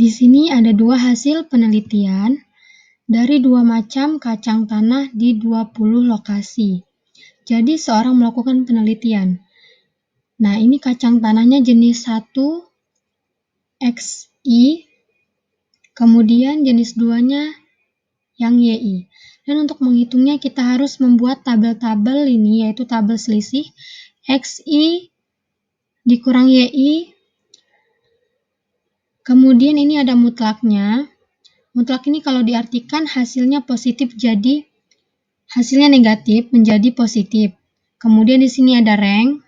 Di sini ada dua hasil penelitian dari dua macam kacang tanah di 20 lokasi. Jadi seorang melakukan penelitian. Nah, ini kacang tanahnya jenis 1 XI, kemudian jenis 2-nya yang YI. Dan untuk menghitungnya kita harus membuat tabel-tabel ini, yaitu tabel selisih XI dikurang YI. Kemudian ini ada mutlaknya. Mutlak ini kalau diartikan hasilnya positif jadi hasilnya negatif menjadi positif. Kemudian di sini ada rank.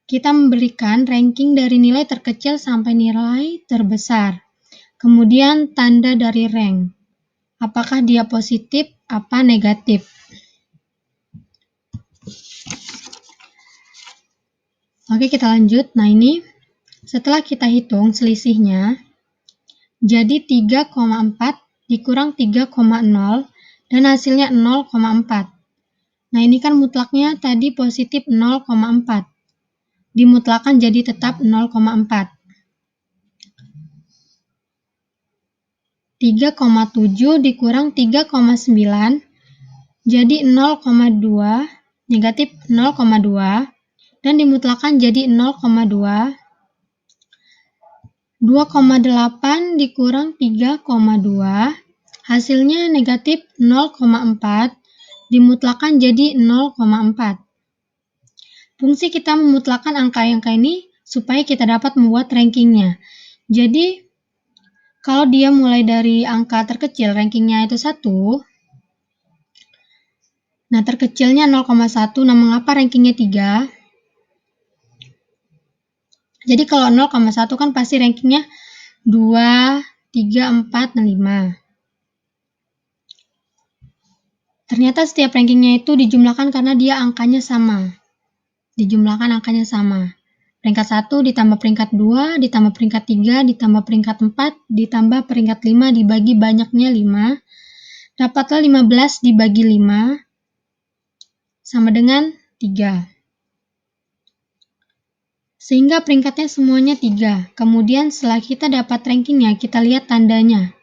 Kita memberikan ranking dari nilai terkecil sampai nilai terbesar. Kemudian tanda dari rank. Apakah dia positif, apa negatif. Oke, kita lanjut. Nah, ini setelah kita hitung selisihnya, jadi 3,4 dikurang 3,0 dan hasilnya 0,4. Nah, ini kan mutlaknya tadi positif 0,4. Dimutlakan jadi tetap 0,4. 3,7 dikurang 3,9 jadi 0,2, negatif 0,2, dan dimutlakan jadi 0,2. 2,8 dikurang 3,2, hasilnya negatif 0,4, dimutlakan jadi 0,4. Fungsi kita memutlakan angka-angka ini supaya kita dapat membuat rankingnya. Jadi, kalau dia mulai dari angka terkecil, rankingnya itu 1, nah terkecilnya 0,1, nah mengapa rankingnya 3? Jadi kalau 0,1 kan pasti rankingnya 2, 3, 4, dan 5. Ternyata setiap rankingnya itu dijumlahkan karena dia angkanya sama. Dijumlahkan angkanya sama. Peringkat 1 ditambah peringkat 2, ditambah peringkat 3, ditambah peringkat 4, ditambah peringkat 5 dibagi banyaknya 5. Dapatlah 15 dibagi 5 sama dengan 3. Sehingga peringkatnya semuanya 3. Kemudian setelah kita dapat rankingnya, kita lihat tandanya.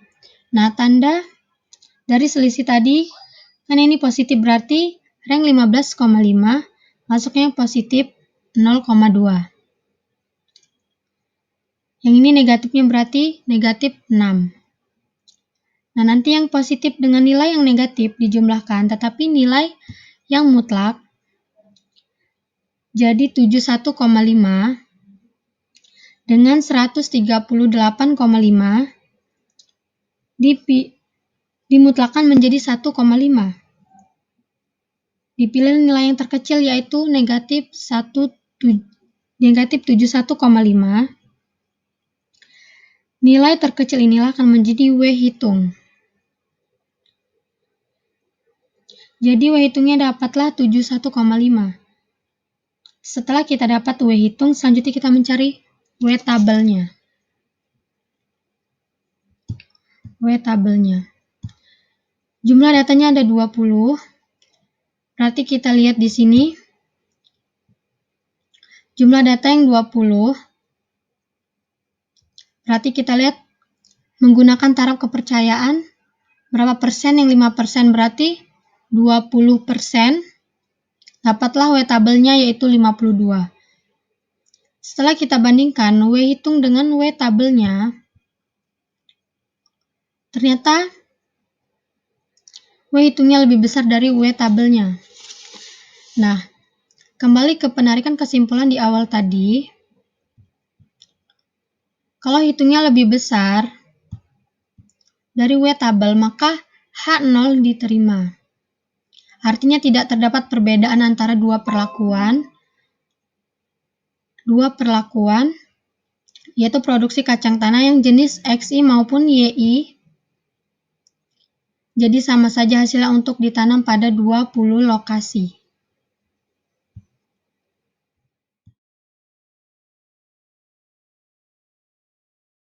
Nah, tanda dari selisih tadi, kan ini positif berarti rank 15,5, masuknya positif 0,2. Yang ini negatifnya berarti negatif 6. Nah, nanti yang positif dengan nilai yang negatif dijumlahkan, tetapi nilai yang mutlak jadi 71,5 dengan 138,5 dimutlakan menjadi 1,5. Dipilih nilai yang terkecil yaitu negatif 71,5. Nilai terkecil inilah akan menjadi W hitung. Jadi W hitungnya dapatlah 71,5. Setelah kita dapat W hitung, selanjutnya kita mencari W tabelnya. W tabelnya. Jumlah datanya ada 20. Berarti kita lihat di sini. Jumlah data yang 20. Berarti kita lihat menggunakan taraf kepercayaan. Berapa persen? Yang 5% berarti 20%. Dapatlah W tabelnya yaitu 52. Setelah kita bandingkan W hitung dengan W tabelnya, ternyata W hitungnya lebih besar dari W tabelnya. Nah, kembali ke penarikan kesimpulan di awal tadi, kalau hitungnya lebih besar dari W tabel, maka H0 diterima. Artinya tidak terdapat perbedaan antara dua perlakuan, yaitu produksi kacang tanah yang jenis XI maupun YI. Jadi sama saja hasilnya untuk ditanam pada 20 lokasi.